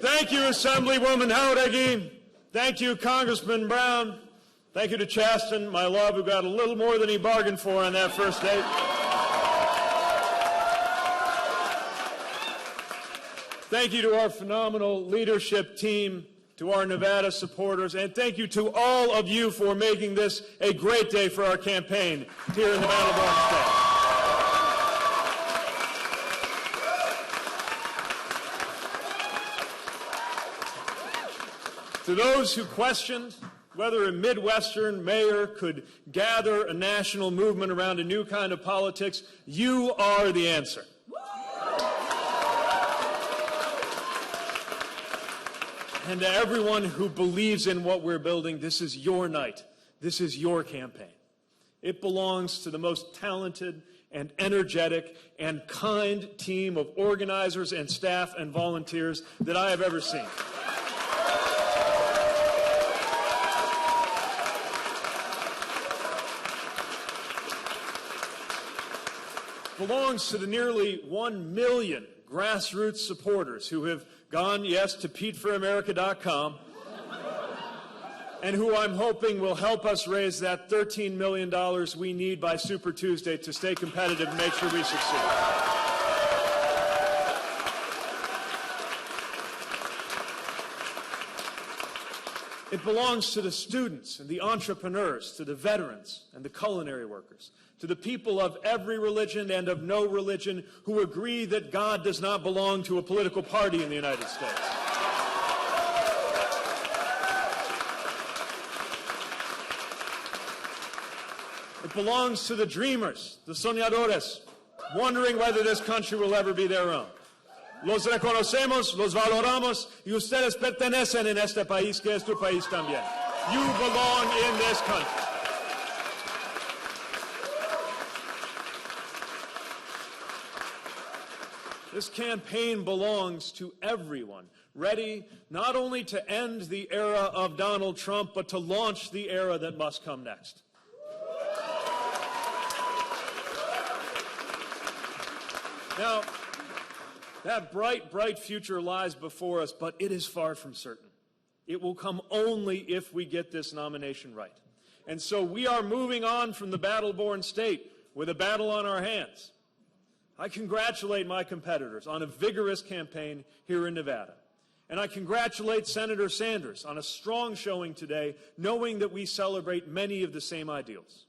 Thank you, Assemblywoman Jauregui. Thank you, Congressman Brown. Thank you to Chasten, my love, who got a little more than he bargained for on that first date. Thank you to our phenomenal leadership team, to our Nevada supporters, and thank you to all of you for making this a great day for our campaign here in the Battleborn State. To those who questioned whether a Midwestern mayor could gather a national movement around a new kind of politics, you are the answer. And to everyone who believes in what we're building, this is your night. This is your campaign. It belongs to the most talented and energetic and kind team of organizers and staff and volunteers that I have ever seen. Belongs to the nearly 1 million grassroots supporters who have gone, yes, to PeteForAmerica.com, and who I'm hoping will help us raise that $13 million we need by Super Tuesday to stay competitive and make sure we succeed. It belongs to the students and the entrepreneurs, to the veterans and the culinary workers, to the people of every religion and of no religion who agree that God does not belong to a political party in the United States. It belongs to the dreamers, the soñadores, wondering whether this country will ever be their own. Los reconocemos, los valoramos, y ustedes pertenecen en este país, que es tu país también. You belong in this country. This campaign belongs to everyone, ready not only to end the era of Donald Trump, but to launch the era that must come next. Now, that bright, bright future lies before us, but it is far from certain. It will come only if we get this nomination right. And so we are moving on from the battle-born state with a battle on our hands. I congratulate my competitors on a vigorous campaign here in Nevada. And I congratulate Senator Sanders on a strong showing today, knowing that we celebrate many of the same ideals.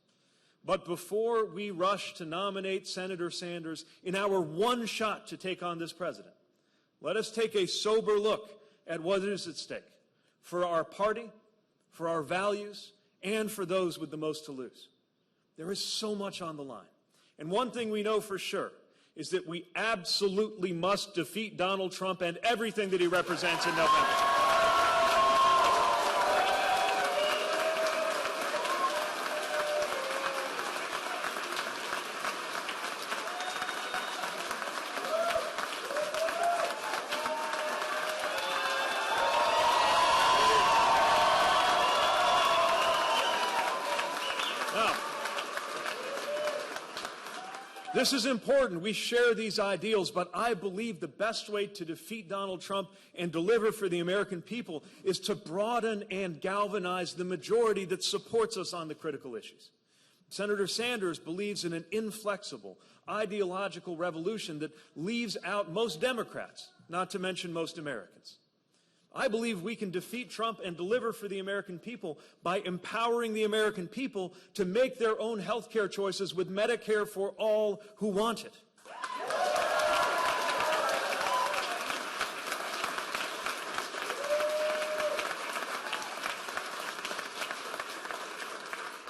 But before we rush to nominate Senator Sanders in our one shot to take on this president, let us take a sober look at what is at stake for our party, for our values, and for those with the most to lose. There is so much on the line. And one thing we know for sure is that we absolutely must defeat Donald Trump and everything that he represents in November. This is important. We share these ideals, but I believe the best way to defeat Donald Trump and deliver for the American people is to broaden and galvanize the majority that supports us on the critical issues. Senator Sanders believes in an inflexible, ideological revolution that leaves out most Democrats, not to mention most Americans. I believe we can defeat Trump and deliver for the American people by empowering the American people to make their own health care choices with Medicare for all who want it.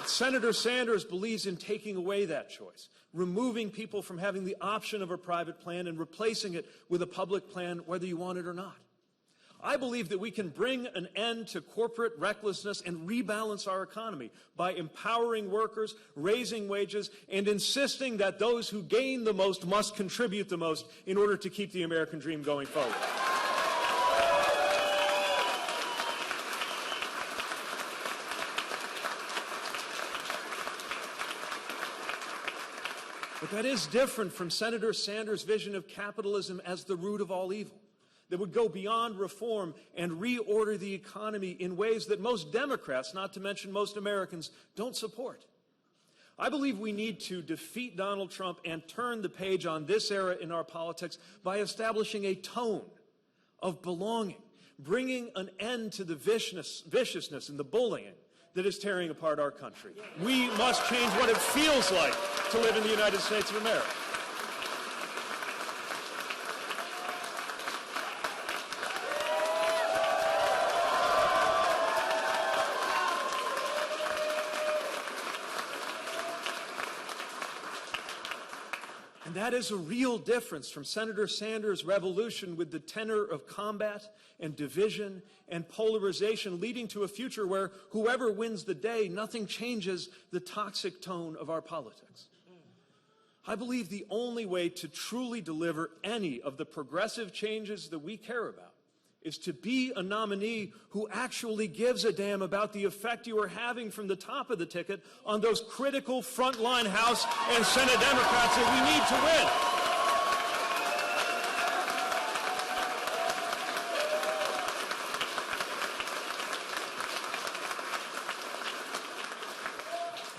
Senator Sanders believes in taking away that choice, removing people from having the option of a private plan and replacing it with a public plan, whether you want it or not. I believe that we can bring an end to corporate recklessness and rebalance our economy by empowering workers, raising wages, and insisting that those who gain the most must contribute the most in order to keep the American dream going forward. But that is different from Senator Sanders' vision of capitalism as the root of all evil. that would go beyond reform and reorder the economy in ways that most Democrats, not to mention most Americans, don't support. I believe we need to defeat Donald Trump and turn the page on this era in our politics by establishing a tone of belonging, bringing an end to the viciousness and the bullying that is tearing apart our country. We must change what it feels like to live in the United States of America. And that is a real difference from Senator Sanders' revolution with the tenor of combat and division and polarization, leading to a future where whoever wins the day, nothing changes the toxic tone of our politics. I believe the only way to truly deliver any of the progressive changes that we care about is to be a nominee who actually gives a damn about the effect you are having from the top of the ticket on those critical frontline House and Senate Democrats that we need to win.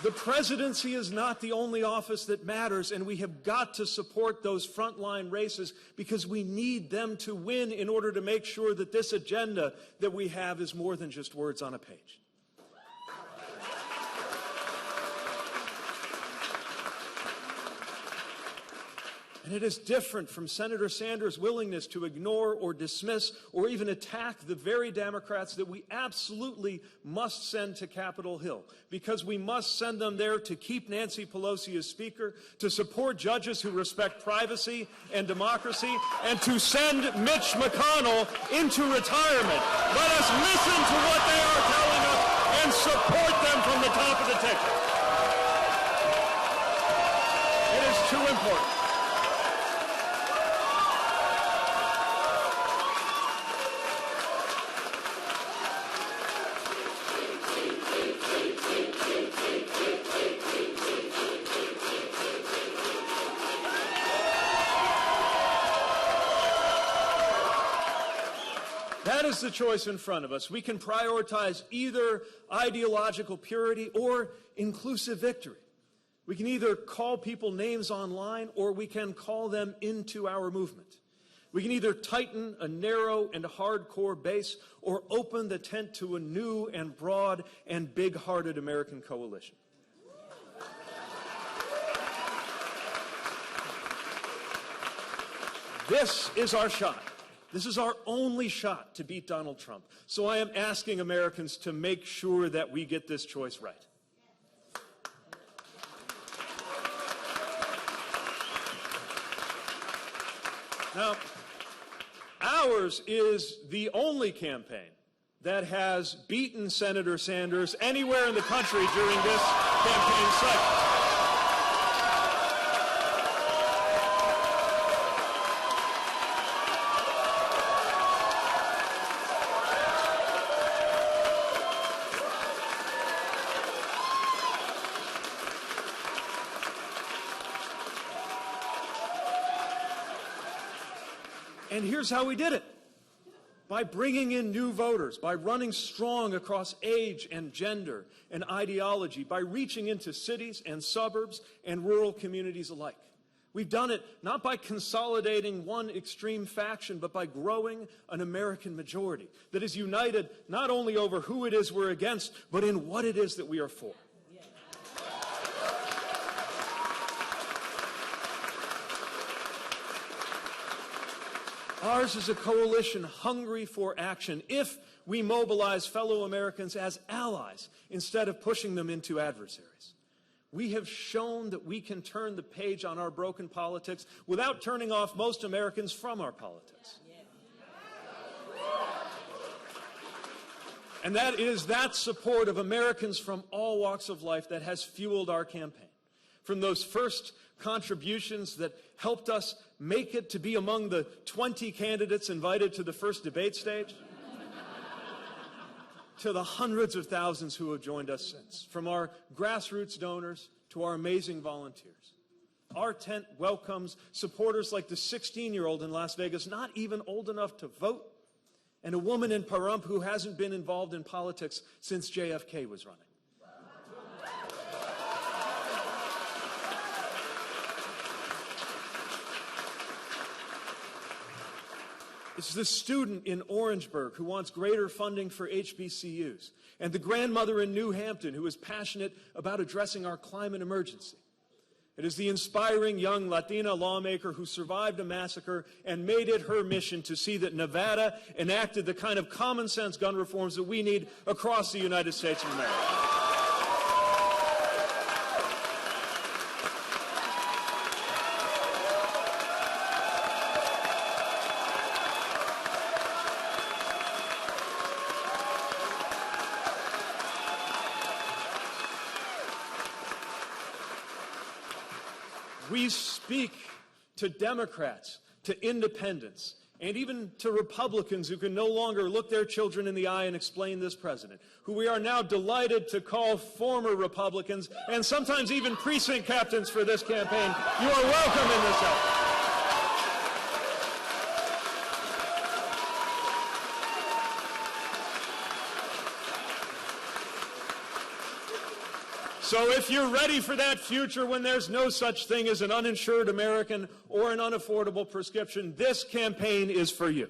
The presidency is not the only office that matters, and we have got to support those frontline races because we need them to win in order to make sure that this agenda that we have is more than just words on a page. And it is different from Senator Sanders' willingness to ignore or dismiss or even attack the very Democrats that we absolutely must send to Capitol Hill, because we must send them there to keep Nancy Pelosi as Speaker, to support judges who respect privacy and democracy, and to send Mitch McConnell into retirement. Let us listen to what they are telling us and support them from the top of the ticket. It is too important. That is the choice in front of us. We can prioritize either ideological purity or inclusive victory. We can either call people names online or we can call them into our movement. We can either tighten a narrow and hardcore base or open the tent to a new and broad and big-hearted American coalition. This is our shot. This is our only shot to beat Donald Trump. So I am asking Americans to make sure that we get this choice right. Now, ours is the only campaign that has beaten Senator Sanders anywhere in the country during this campaign cycle. And here's how we did it. By bringing in new voters, by running strong across age and gender and ideology, by reaching into cities and suburbs and rural communities alike. We've done it not by consolidating one extreme faction, but by growing an American majority that is united not only over who it is we're against, but in what it is that we are for. Ours is a coalition hungry for action if we mobilize fellow Americans as allies instead of pushing them into adversaries. We have shown that we can turn the page on our broken politics without turning off most Americans from our politics. And that is that support of Americans from all walks of life that has fueled our campaign. From those first contributions that helped us make it to be among the 20 candidates invited to the first debate stage, to the hundreds of thousands who have joined us since, from our grassroots donors to our amazing volunteers. Our tent welcomes supporters like the 16-year-old in Las Vegas, not even old enough to vote, and a woman in Pahrump who hasn't been involved in politics since JFK was running. It's the student in Orangeburg who wants greater funding for HBCUs, and the grandmother in New Hampton who is passionate about addressing our climate emergency. It is the inspiring young Latina lawmaker who survived a massacre and made it her mission to see that Nevada enacted the kind of common sense gun reforms that we need across the United States of America. We speak to Democrats, to independents, and even to Republicans who can no longer look their children in the eye and explain this president, who we are now delighted to call former Republicans and sometimes even precinct captains for this campaign. You are welcome in this effort. So if you're ready for that future when there's no such thing as an uninsured American or an unaffordable prescription, this campaign is for you.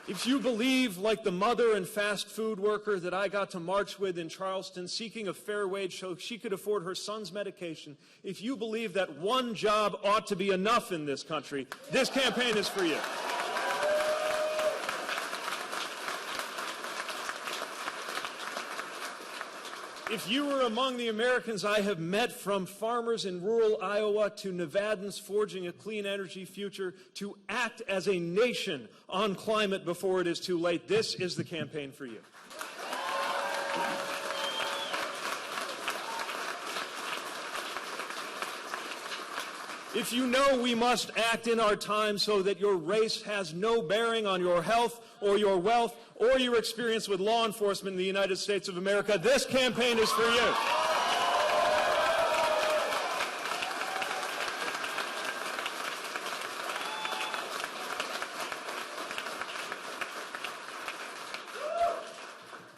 If you believe, like the mother and fast food worker that I got to march with in Charleston, seeking a fair wage so she could afford her son's medication, if you believe that one job ought to be enough in this country, this campaign is for you. If you were among the Americans I have met, from farmers in rural Iowa to Nevadans forging a clean energy future, to act as a nation on climate before it is too late, this is the campaign for you. If you know we must act in our time so that your race has no bearing on your health or your wealth or your experience with law enforcement in the United States of America, this campaign is for you.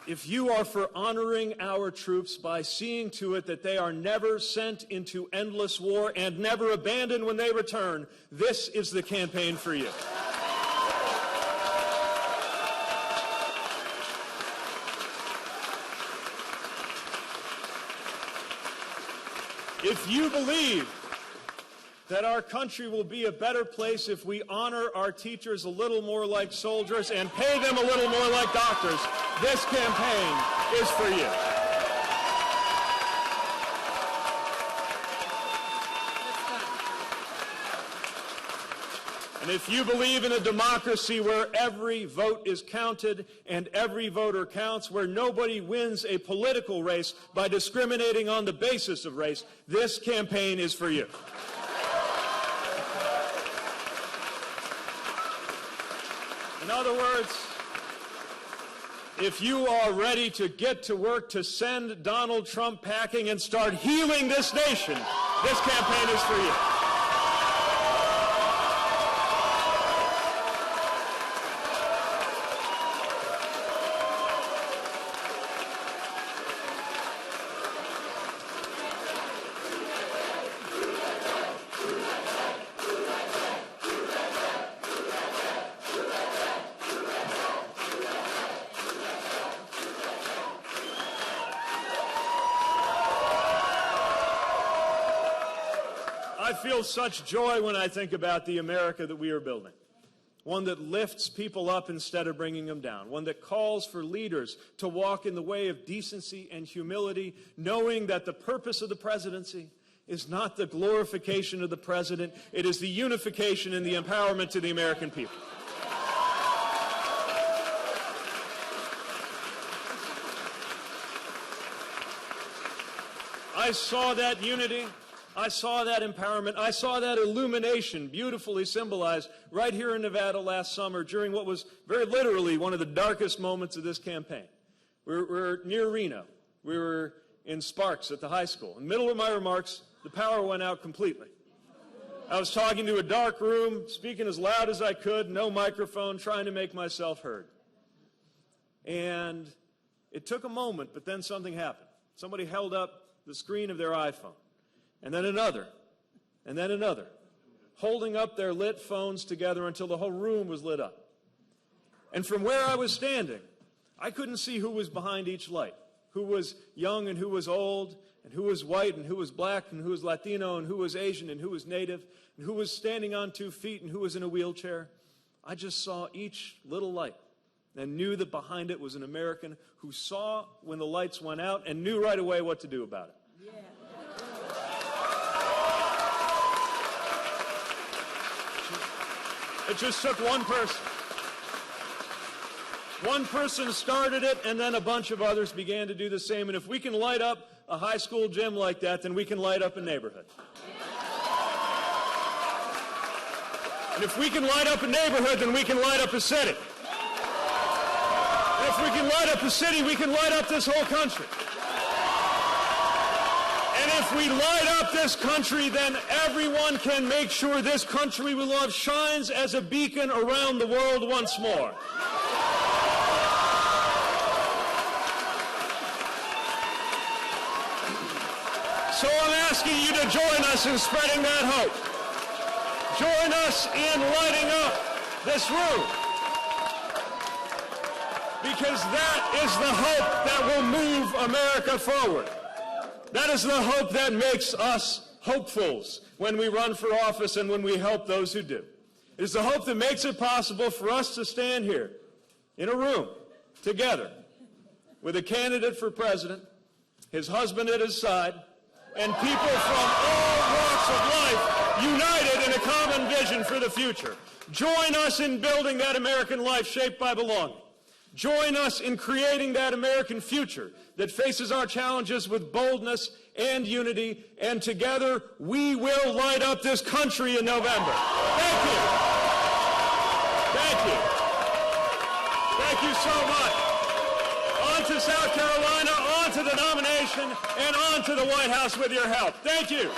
If you are for honoring our troops by seeing to it that they are never sent into endless war and never abandoned when they return, this is the campaign for you. If you believe that our country will be a better place if we honor our teachers a little more like soldiers and pay them a little more like doctors, this campaign is for you. And if you believe in a democracy where every vote is counted and every voter counts, where nobody wins a political race by discriminating on the basis of race, this campaign is for you. In other words, if you are ready to get to work to send Donald Trump packing and start healing this nation, this campaign is for you. I feel such joy when I think about the America that we are building. One that lifts people up instead of bringing them down. One that calls for leaders to walk in the way of decency and humility, knowing that the purpose of the presidency is not the glorification of the president, it is the unification and the empowerment to the American people. I saw that unity. I saw that empowerment. I saw that illumination beautifully symbolized right here in Nevada last summer during what was very literally one of the darkest moments of this campaign. We're near Reno. We were in Sparks at the high school. In the middle of my remarks, the power went out completely. I was talking to a dark room, speaking as loud as I could, no microphone, trying to make myself heard. And it took a moment, but then something happened. Somebody held up the screen of their iPhone, and then another, holding up their lit phones together until the whole room was lit up. And from where I was standing, I couldn't see who was behind each light, who was young and who was old, and who was white and who was black and who was Latino and who was Asian and who was Native and who was standing on 2 feet and who was in a wheelchair. I just saw each little light and knew that behind it was an American who saw when the lights went out and knew right away what to do about it. Yeah. It just took one person. One person started it, and then a bunch of others began to do the same. And if we can light up a high school gym like that, then we can light up a neighborhood. And if we can light up a neighborhood, then we can light up a city. And if we can light up a city, we can light up this whole country. And if we light up this country, then everyone can make sure this country we love shines as a beacon around the world once more. So I'm asking you to join us in spreading that hope. Join us in lighting up this room. Because that is the hope that will move America forward. That is the hope that makes us hopefuls when we run for office and when we help those who do. It is the hope that makes it possible for us to stand here in a room together with a candidate for president, his husband at his side, and people from all walks of life united in a common vision for the future. Join us in building that American life shaped by belonging. Join us in creating that American future that faces our challenges with boldness and unity, and together we will light up this country in November. Thank you. Thank you. Thank you so much. On to South Carolina, on to the nomination, and on to the White House with your help. Thank you.